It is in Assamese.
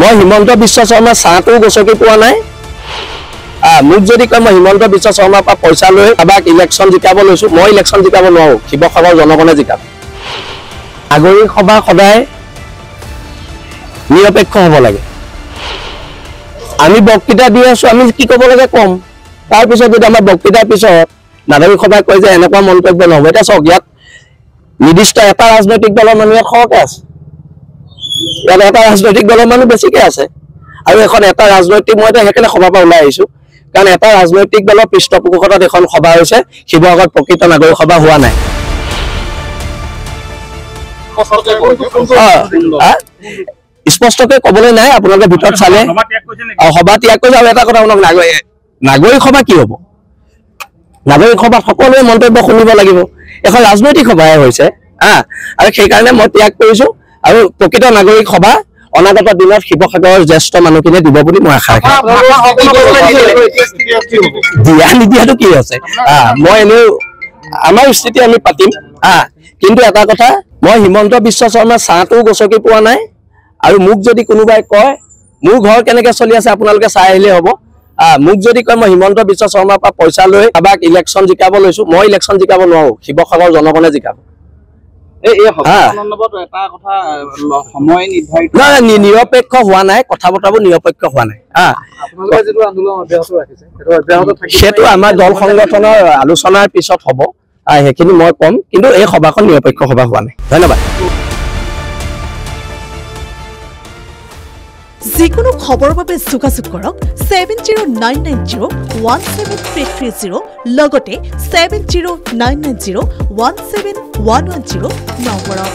মই হিমন্ত বিশ্ব শৰ্মাৰ চাহটো গছকি পোৱা নাই মোক যদি কয় মই হিমন্ত বিশ্ব শৰ্মাৰ পৰা পইচা লৈ কাবাক ইলেকশ্যন জিকাব লৈছো মই ইলেকশ্যন জিকাব নোৱাৰো শিৱসাগৰ জনগণে জিকাব নাগৰিক সভা সদায় নিৰপেক্ষ হ'ব লাগে আমি বক্তৃতা দি আছো আমি কি ক'ব লাগে কম তাৰ পিছত যদি আমাৰ বক্তৃতাৰ পিছত নাগৰিক সভাই কয় যে এনেকুৱা মন্তব্য নহ'ব এটা চাওক ইয়াত নিৰ্দিষ্ট এটা ৰাজনৈতিক দলৰ মানুহ সৰহকৈ আছে ইয়াত এটা ৰাজনৈতিক দলৰ মানুহ বেছিকৈ আছে আৰু এখন এটা ৰাজনৈতিক মই সেইকাৰণে সভাৰ পৰা ওলাই আহিছোঁ কাৰণ এটা ৰাজনৈতিক দলৰ পৃষ্ঠপোষকতাত এখন সভা হৈছে শিৱসাগৰত প্ৰকৃত নাগৰিক সভা হোৱা নাই স্পষ্টকৈ ক'বলৈ নাই আপোনালোকে ভিতৰত চালে সভা ত্যাগ কৰি আৰু এটা কথা আপোনাক নাগৰিক সভা কি হ'ব নাগৰিক সভাত সকলোৱে মন্তব্য শুনিব লাগিব এখন ৰাজনৈতিক সভাহে হৈছে আৰু সেইকাৰণে মই ত্যাগ কৰিছোঁ আৰু প্ৰকৃত নাগৰিক সভা অনাগত দিনত শিৱসাগৰৰ জ্যেষ্ঠ মানুহখিনিয়ে দিব বুলি মই আশা ৰাখিছোঁ দিয়া নিদিয়াটো কি আছে মই এনেও আমাৰ স্থিতি আমি পাতিম কিন্তু এটা কথা মই হিমন্ত বিশ্ব শৰ্মাৰ চাহটো গছকি পোৱা নাই আৰু মোক যদি কোনোবাই কয় মোৰ ঘৰ কেনেকৈ চলি আছে আপোনালোকে চাই আহিলেই হ'ব মোক যদি কয় মই হিমন্ত বিশ্ব শৰ্মাৰ পৰা পইচা লৈ কাবাক ইলেকশ্যন জিকাব লৈছো মই ইলেকশ্যন জিকাব নোৱাৰো শিৱসাগৰ জনগণে জিকাব নিৰপেক্ষ হোৱা নাই কথা বতৰাবোৰ নিৰপেক্ষ হোৱা নাই সেইটো আমাৰ দল সংগঠনৰ আলোচনাৰ পিছত হ'ব সেইখিনি মই কম কিন্তু এই সভাখন নিৰপেক্ষ সভা হোৱা নাই ধন্যবাদ যিকোনো খবৰৰ বাবে যোগাযোগ কৰক 7099017330 লগতে 7099017110 নম্বৰত